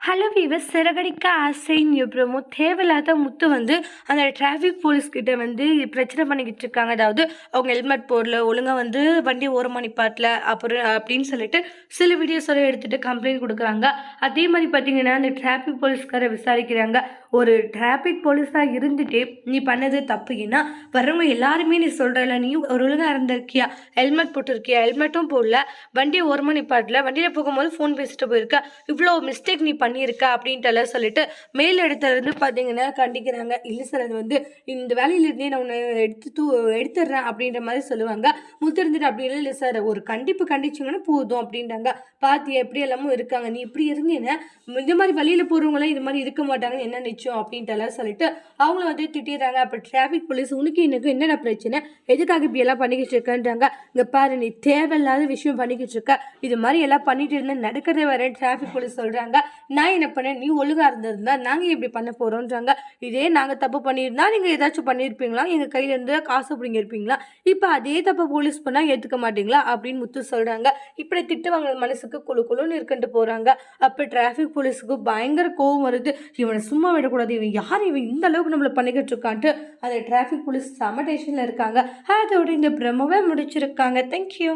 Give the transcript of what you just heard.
Hello viewers, Siragadikka ஆசை new promo. தேவையில்லாத முத்து வந்து அந்த டிராஃபிக் போலீஸ்கிட்ட வந்து பிரச்சனை பண்ணிக்கிட்டு இருக்காங்க. அதாவது அவங்க ஹெல்மெட் போடல, ஒழுங்காக வந்து வண்டி ஓரமாக நிப்பாட்டல, அப்புறம் அப்படின்னு சொல்லிட்டு சில வீடியோஸோட எடுத்துகிட்டு கம்ப்ளைண்ட் கொடுக்குறாங்க. அதே மாதிரி பார்த்தீங்கன்னா அந்த டிராஃபிக் போலீஸ்காரை விசாரிக்கிறாங்க. ஒரு டிராஃபிக் போலீஸாக இருந்துட்டு நீ பண்ணது தப்பு. ஏன்னா வர்றவங்க எல்லாருமே நீ சொல்கிறல, நீ ஒரு ஒழுங்காக இருந்திருக்கியா, ஹெல்மெட் போட்டிருக்கியா, ஹெல்மெட்டும் போடல, வண்டியை ஓரமாக நிப்பாட்டல, வண்டியில் போகும்போது ஃபோன் பேசிட்டு போயிருக்க, இவ்வளோ மிஸ்டேக் நீ பண்ணியிருக்க அப்படின்ட்டுலாம் சொல்லிட்டு மேல் இடத்துலேருந்து பார்த்தீங்கன்னா கண்டிக்கிறாங்க. இல்லை சார், அது வந்து இந்த வேலையிலேருந்தே நான் உன்னை எடுத்துடுறேன் அப்படின்ற மாதிரி சொல்லுவாங்க. முத்திருந்துட்டு அப்படி இல்லை சார், ஒரு கண்டிப்பு கண்டிச்சிங்கன்னா போதும் அப்படின்றாங்க. பார்த்து எப்படி எல்லாமும் இருக்காங்க, நீ இப்படி இருந்தீங்கன்னா இந்த மாதிரி வழியில் போகிறவங்களாம் இது மாதிரி இருக்க மாட்டாங்கன்னு என்ன நிச்சயம் அப்படின்ட்டுலாம் சொல்லிட்டு அவங்கள வந்து திட்டிடுறாங்க. அப்போ டிராஃபிக் போலீஸ் உனக்கு எனக்கு என்னென்ன பிரச்சனை, எதுக்காக இப்படி எல்லாம் பண்ணிக்கிட்டு இருக்கேன்றாங்க. இங்கே பாரு, நீ தேவையில்லாத விஷயம் பண்ணிக்கிட்டு இருக்க, இது மாதிரி எல்லாம் பண்ணிட்டு இருந்தால் நடக்கிறதே வர டிராஃபிக் போலீஸ் சொல்கிறாங்க. நான் என்ன பண்ணேன், நீ ஒழுங்காக இருந்திருந்தா நாங்கள் இப்படி பண்ண போகிறோன்றாங்க. இதே நாங்கள் தப்பு பண்ணியிருந்தா நீங்கள் ஏதாச்சும் பண்ணியிருப்பீங்களா, எங்கள் கையிலேருந்து காசு பிடிங்கிருப்பீங்களா, இப்போ அதே தப்பு போலீஸ் பண்ணால் ஏற்றுக்க மாட்டீங்களா அப்படின்னு முத்து சொல்கிறாங்க. இப்படி திட்டுவாங்க, மனசுக்கு குழுன்னு இருக்குன்ட்டு போகிறாங்க. அப்போ டிராஃபிக் போலீஸுக்கு பயங்கர கோவம் வருது. இவனை சும்மா விடக்கூடாது, இவன் யார், இவன் இந்த அளவுக்கு நம்மளை பண்ணிக்கிட்டு இருக்கான்ட்டு அந்த டிராஃபிக் போலீஸ் செம டென்ஷனில் இருக்காங்க. அதோட இந்த பிரமவே முடிச்சிருக்காங்க. தேங்க்யூ.